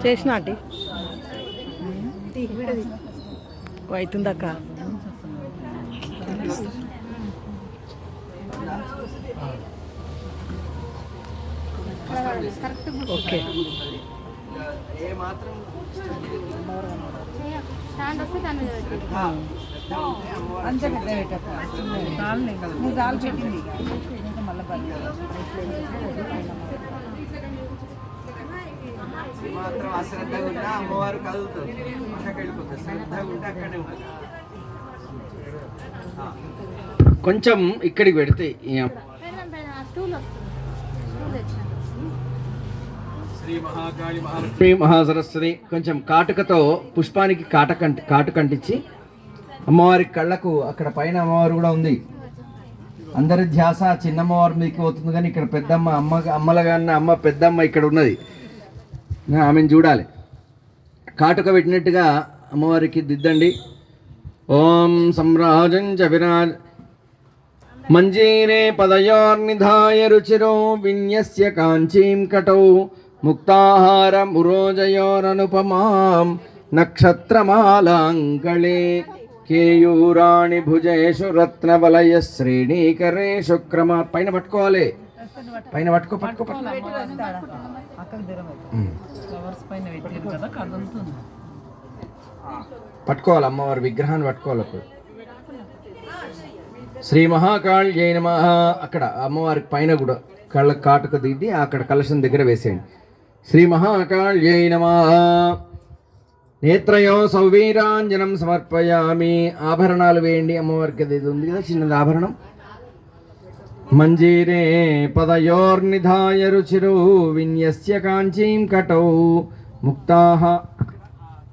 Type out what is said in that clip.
చేసిన aunty అవుతుందక్క. Okay అంతే జాలు పెట్టింది మాత్రం అశ్రద్ధగా ఉన్నా అమ్మవారు కదులుతుంది, పక్కకి వెళ్ళిపోతుంది. శ్రద్ధగా ఉంటే అక్కడే ఉంటుంది. కొంచెం ఇక్కడికి పెడితే శ్రీ మహాసరస్వతి కొంచెం కాటుకతో పుష్పానికి కాటుకంటించి అమ్మవారి కళ్ళకు అక్కడ పైన అమ్మవారు కూడా ఉంది. అందరి ధ్యాస చిన్నమ్మవారి మీదకి పోతుంది, కానీ ఇక్కడ పెద్దమ్మ అమ్మలగాన్న అమ్మ పెద్దమ్మ ఇక్కడ ఉన్నది, ఆమెను చూడాలి. కాటుక పెట్టినట్టుగా అమ్మవారికి దిద్దండి. ఓం సంరాజంచ విరాజ్ మంజీరే పదయోర్నిధాయ రుచిరో విన్యస్య కాంచీం కటౌ ముక్తాహార మురోజయోరనుపమాం నక్షత్రమాలాంకళే కేయూరాణి భుజేషు రత్నవలయ శ్రేణీకరేషు క్రమ. పైన పట్టుకోవాలి, పైన పట్టుకో. పట్టుకోవాలి, అమ్మవారి విగ్రహాన్ని పట్టుకోవాలి. శ్రీ మహాకాళ్యై నమః. అక్కడ అమ్మవారికి పైన కూడా కళ్ళ కాటుక దిద్ది అక్కడ కలశం దగ్గర వేసేయండి. శ్రీ మహాకాళ్యై నమః. నేత్రయో సౌవీరాంజనం సమర్పయామి. ఆభరణాలు వేయండి అమ్మవారికి. అది ఉంది కదా చిన్నది ఆభరణం. మంజీరే పదయోర్నిధాయ రుచిరో విన్యస్య కాంచీం కటౌ ముక్తాః